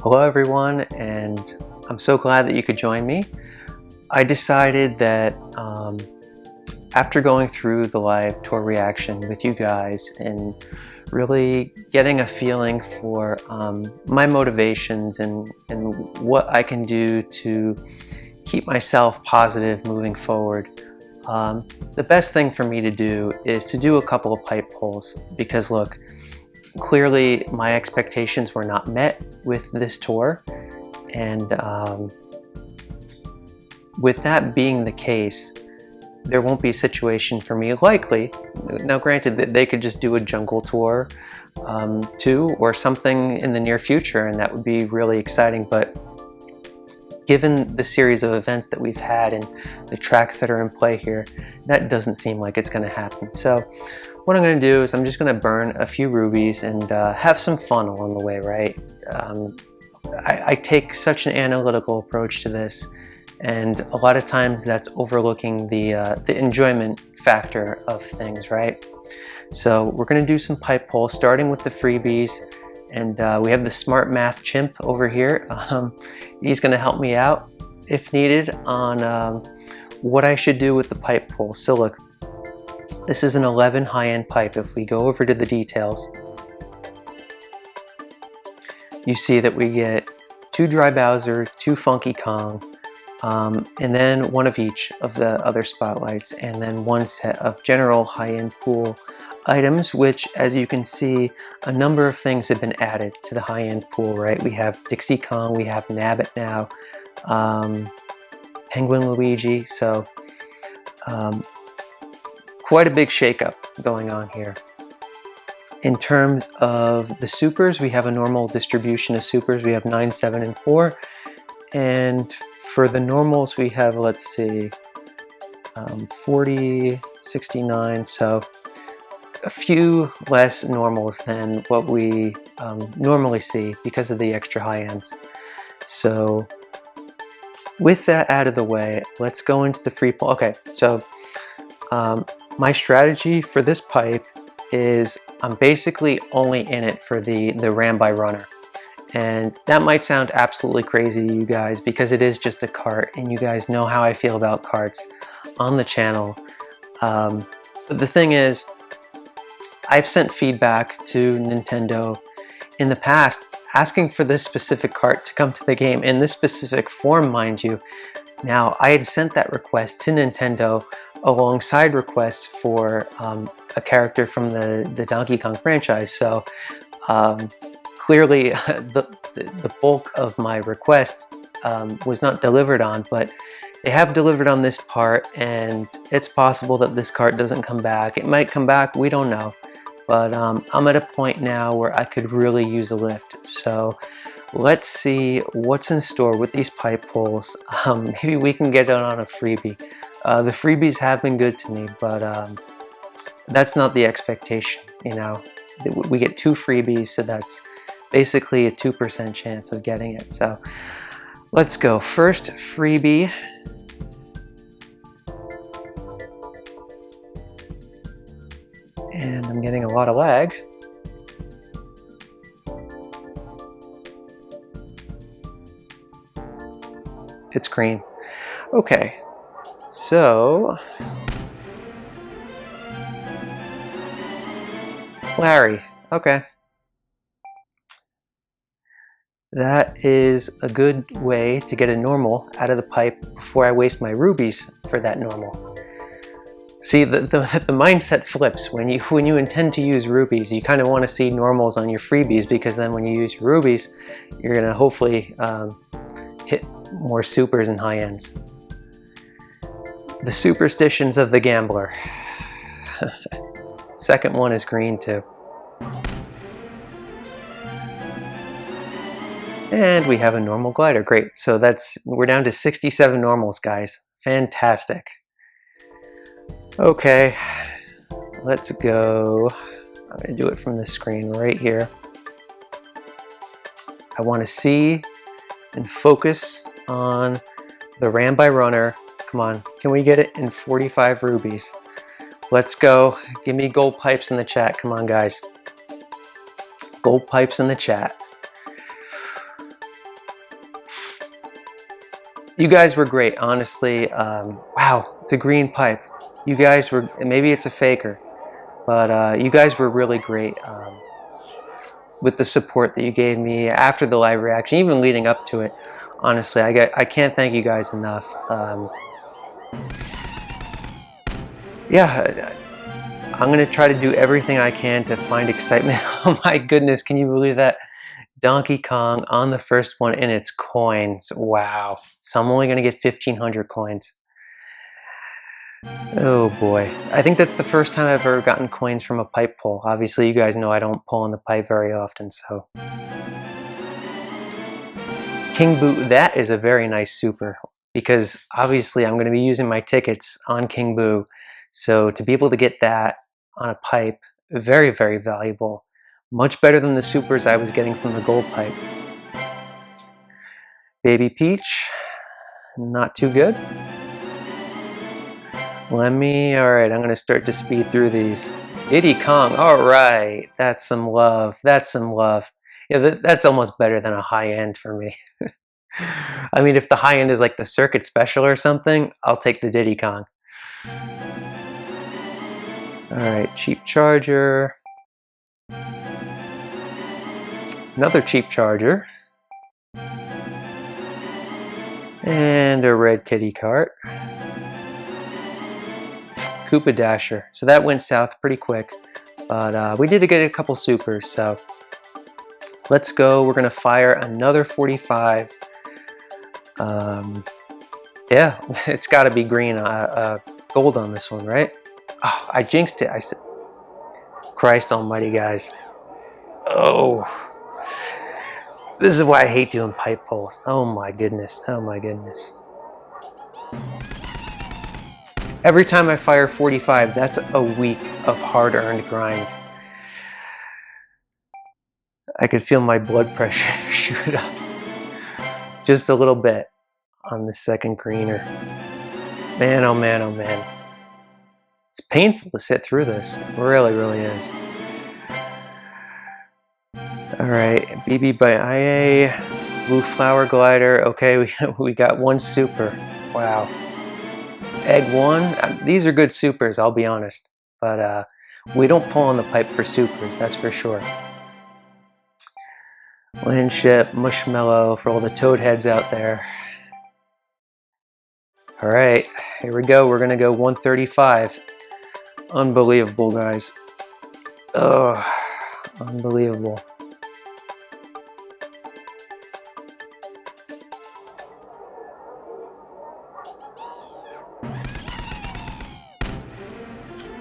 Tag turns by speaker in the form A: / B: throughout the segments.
A: Hello everyone, and I'm so glad that you could join me. I decided that after going through the live tour reaction with you guys and really getting a feeling for my motivations and what I can do to keep myself positive moving forward, the best thing for me to do is to do a couple of pipe polls, because look, clearly my expectations were not met with this tour, and with that being the case, there won't be a situation for me likely. Now granted, that they could just do a jungle tour too, or something in the near future, and that would be really exciting, but given the series of events that we've had and the tracks that are in play here, that doesn't seem like it's going to happen. So what I'm going to do is I'm just going to burn a few rubies and have some fun along the way, right? I take such an analytical approach to this, and a lot of times that's overlooking the enjoyment factor of things, right? So we're going to do some pipe polls, starting with the freebies, and we have the smart math chimp over here. He's going to help me out if needed on what I should do with the pipe poll. So look, this is an 11 high-end pipe. If we go over to the details, you see that we get 2 dry Bowser, 2 Funky Kong, and then 1 of each of the other spotlights, and then 1 set of general high-end pool items, which, as you can see, a number of things have been added to the high-end pool, right? We have Dixie Kong, we have Nabbit now, Penguin Luigi, so quite a big shakeup going on here. In terms of the supers, we have a normal distribution of supers. We have 9, 7, and 4. And for the normals, we have, let's see, 40, 69. So a few less normals than what we normally see because of the extra high ends. So with that out of the way, let's go into the free poll. Okay, so my strategy for this pipe is I'm basically only in it for the Rambi Runner. And that might sound absolutely crazy to you guys because it is just a cart, and you guys know how I feel about carts on the channel. But the thing is, I've sent feedback to Nintendo in the past asking for this specific cart to come to the game in this specific form, mind you. Now, I had sent that request to Nintendo alongside requests for a character from the Donkey Kong franchise, so clearly the bulk of my request was not delivered on, but they have delivered on this part, and it's possible that this cart doesn't come back. It might come back, we don't know, but I'm at a point now where I could really use a lift. So let's see what's in store with these pipe polls. Maybe we can get it on a freebie. The freebies have been good to me, but that's not the expectation, you know. We get 2 freebies, so that's basically a 2% chance of getting it. So let's go. First freebie. And I'm getting a lot of lag. It's green. Okay, so Larry, okay. That is a good way to get a normal out of the pipe before I waste my rubies for that normal. See, the mindset flips. When you intend to use rubies, you kind of want to see normals on your freebies, because then when you use rubies, you're going to hopefully hit more supers and high ends. The superstitions of the gambler. Second one is green too. And we have a normal glider. Great. So we're down to 67 normals, guys. Fantastic. Okay, let's go. I'm going to do it from this screen right here. I want to see and focus on the Rambi Runner. Come on, can we get it in 45 rubies? Let's go. Give me gold pipes in the chat. Come on, guys. Gold pipes in the chat. You guys were great, honestly. Wow, it's a green pipe. You guys were, maybe it's a faker, but you guys were really great with the support that you gave me after the live reaction, even leading up to it. Honestly, I can't thank you guys enough. Yeah, I'm going to try to do everything I can to find excitement. Oh my goodness, can you believe that? Donkey Kong on the first one and its coins. Wow. So I'm only going to get 1,500 coins. Oh boy. I think that's the first time I've ever gotten coins from a pipe pull. Obviously, you guys know I don't pull in the pipe very often, so. King Boo, that is a very nice super because obviously I'm going to be using my tickets on King Boo. So to be able to get that on a pipe, very, very valuable. Much better than the supers I was getting from the gold pipe. Baby Peach, not too good. All right, I'm going to start to speed through these. Diddy Kong, all right, that's some love, that's some love. Yeah, that's almost better than a high end for me. I mean, if the high end is like the Circuit Special or something, I'll take the Diddy Kong. All right, cheap charger. Another cheap charger. And a red kitty cart. Koopa Dasher. So that went south pretty quick. But we did get a couple supers, so let's go. We're going to fire another 45. Yeah, it's got to be green, gold on this one, right? Oh, I jinxed it. I said, Christ almighty, guys. Oh, this is why I hate doing pipe pulls. Oh my goodness. Oh my goodness. Every time I fire 45, that's a week of hard-earned grind. I could feel my blood pressure shoot up just a little bit on the second greener. Man, oh man, oh man. It's painful to sit through this. It really, really is. All right, BB by IA, Blue Flower Glider. Okay, we got one super. Wow. Egg one. These are good supers, I'll be honest. But we don't pull on the pipe for supers, that's for sure. Landship, Mushmallow for all the toad heads out there. All right, here we go. We're gonna go 135. Unbelievable, guys. Oh, unbelievable.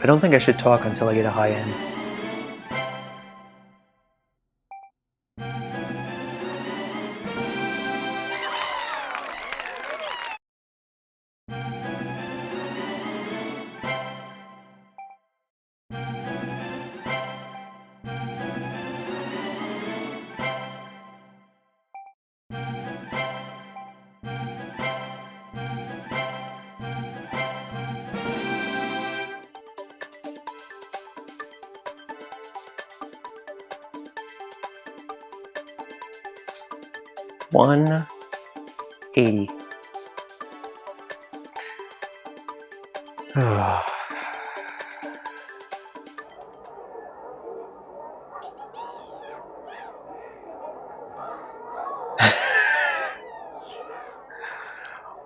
A: I don't think I should talk until I get a high end. $180.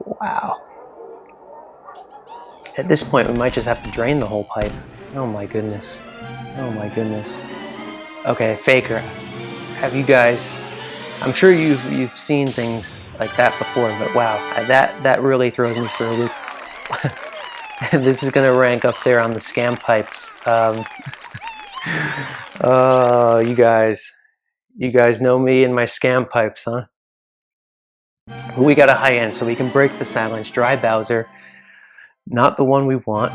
A: Wow. At this point, we might just have to drain the whole pipe. Oh my goodness. Oh my goodness. Okay, Faker. Have you guys... I'm sure you've seen things like that before, but wow, that really throws me for a loop. This is gonna rank up there on the scam pipes. Oh, you guys know me and my scam pipes, huh? We got a high end, so we can break the silence. Dry Bowser, not the one we want.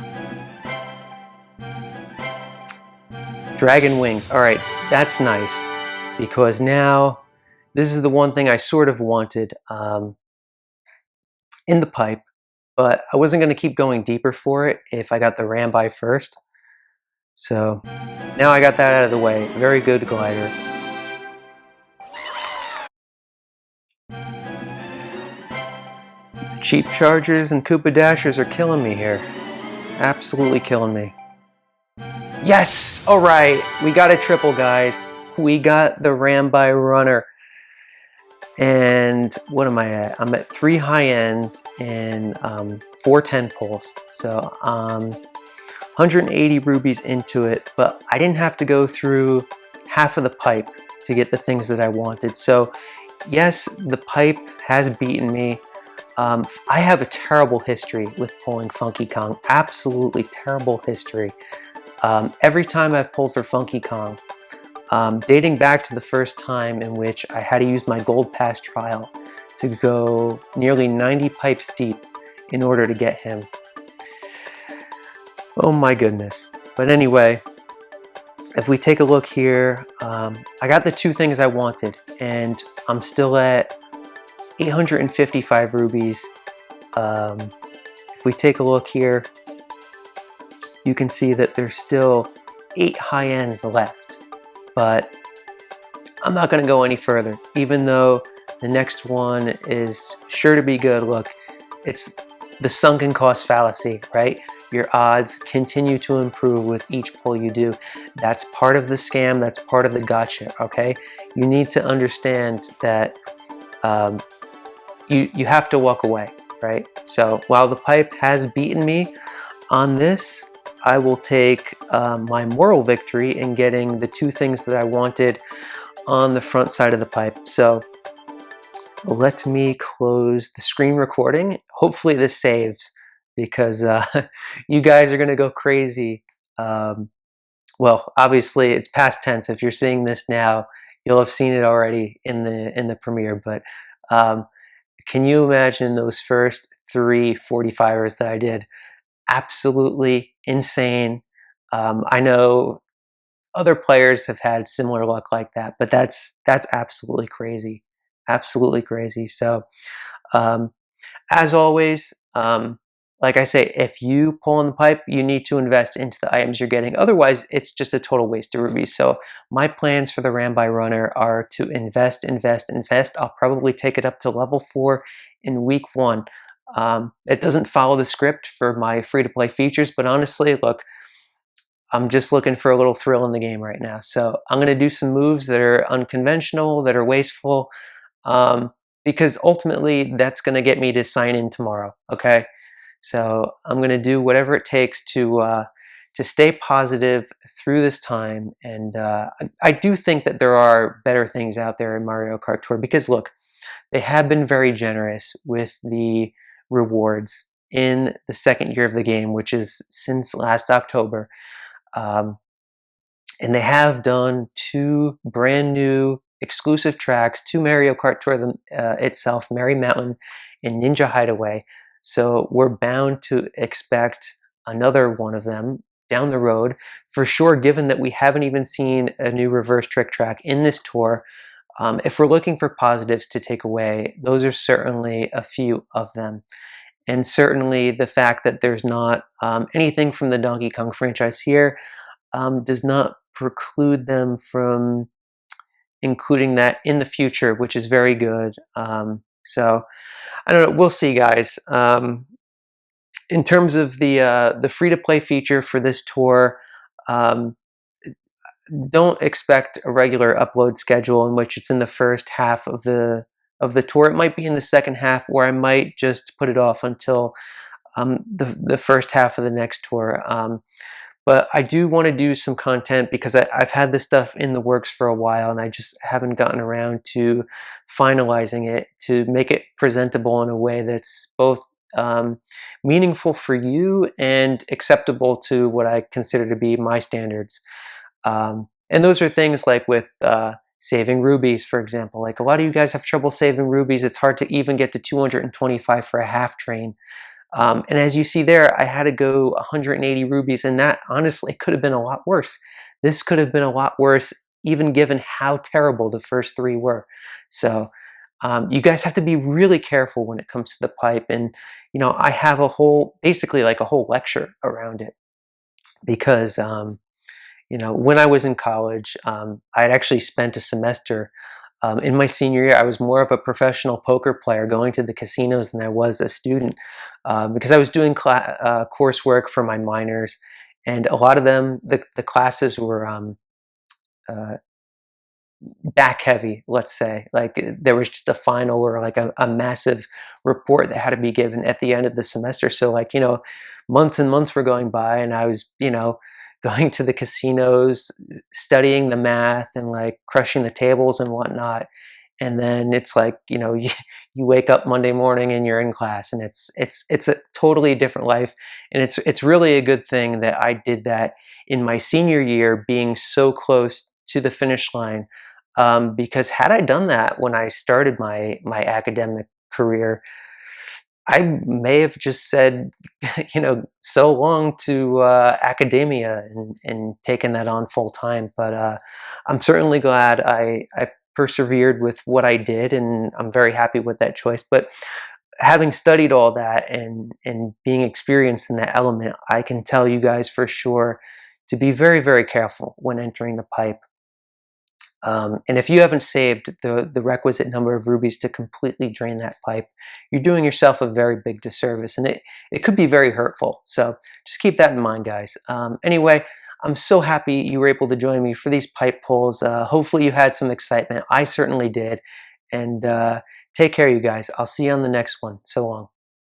A: Dragon Wings, all right, that's nice, because now this is the one thing I sort of wanted in the pipe, but I wasn't going to keep going deeper for it if I got the Rambi first. So now I got that out of the way. Very good glider. Cheap chargers and Koopa Dashers are killing me here. Absolutely killing me. Yes! Alright, we got a triple, guys. We got the Rambi Runner. And what am I at? I'm at 3 high ends and 4 10 pulls. So 180 rubies into it, but I didn't have to go through half of the pipe to get the things that I wanted. So yes, the pipe has beaten me. I have a terrible history with pulling Funky Kong. Absolutely terrible history. Every time I've pulled for Funky Kong, dating back to the first time in which I had to use my Gold Pass trial to go nearly 90 pipes deep in order to get him. Oh my goodness. But anyway, if we take a look here, I got the 2 things I wanted, and I'm still at 855 rubies. If we take a look here, you can see that there's still 8 high ends left, but I'm not going to go any further, even though the next one is sure to be good. Look, it's the sunken cost fallacy, right? Your odds continue to improve with each pull you do. That's part of the scam. That's part of the gotcha, okay? You need to understand that you have to walk away, right? So while the pipe has beaten me on this, I will take my moral victory in getting the 2 things that I wanted on the front side of the pipe. So let me close the screen recording. Hopefully this saves, because you guys are going to go crazy. Well, obviously it's past tense. If you're seeing this now, you'll have seen it already in the premiere, but can you imagine those first 3 45ers that I did? Absolutely insane. I know other players have had similar luck like that, but that's absolutely crazy. Absolutely crazy. So as always, like I say, if you pull in the pipe, you need to invest into the items you're getting. Otherwise, it's just a total waste of rubies. So my plans for the Rambi Runner are to invest, invest, invest. I'll probably take it up to level 4 in week 1. It doesn't follow the script for my free-to-play features, but honestly, look, I'm just looking for a little thrill in the game right now. So I'm going to do some moves that are unconventional, that are wasteful, because ultimately that's going to get me to sign in tomorrow, okay? So I'm going to do whatever it takes to stay positive through this time. And I do think that there are better things out there in Mario Kart Tour, because look, they have been very generous with the rewards in the 2nd year of the game, which is since last October. And they have done 2 brand new exclusive tracks to Mario Kart Tour itself, Merry Mountain and Ninja Hideaway. So we're bound to expect another one of them down the road for sure, given that we haven't even seen a new reverse trick track in this tour. If we're looking for positives to take away, those are certainly a few of them. And certainly the fact that there's not anything from the Donkey Kong franchise here does not preclude them from including that in the future, which is very good. So I don't know, we'll see, guys. In terms of the free-to-play feature for this tour, don't expect a regular upload schedule in which it's in the first half of the tour. It might be in the second half, or I might just put it off until the first half of the next tour. But I do want to do some content because I've had this stuff in the works for a while, and I just haven't gotten around to finalizing it to make it presentable in a way that's both meaningful for you and acceptable to what I consider to be my standards. And those are things like with saving rubies, for example. Like, a lot of you guys have trouble saving rubies. It's hard to even get to 225 for a half train. And as you see there, I had to go 180 rubies, and that honestly could have been a lot worse. This could have been a lot worse, even given how terrible the first 3 were. So you guys have to be really careful when it comes to the pipe. And, you know, I have basically like a whole lecture around it, because, you know, when I was in college, I had actually spent a semester In my senior year, I was more of a professional poker player going to the casinos than I was a student because I was doing coursework for my minors, and a lot of them, the classes were uh, back heavy, let's say. Like there was just a final or like a massive report that had to be given at the end of the semester. So like, months and months were going by and I was, going to the casinos, studying the math and like crushing the tables and whatnot. And then it's like, you wake up Monday morning and you're in class and it's a totally different life. And it's really a good thing that I did that in my senior year, being so close to the finish line. Because had I done that when I started my academic career, I may have just said, so long to academia and taken that on full time. But I'm certainly glad I persevered with what I did, and I'm very happy with that choice. But having studied all that and being experienced in that element, I can tell you guys for sure to be very, very careful when entering the pipe. And if you haven't saved the requisite number of rubies to completely drain that pipe, you're doing yourself a very big disservice, and it could be very hurtful. So just keep that in mind, guys. Anyway, I'm so happy you were able to join me for these pipe pulls. Hopefully you had some excitement. I certainly did. And take care, you guys. I'll see you on the next one. So long.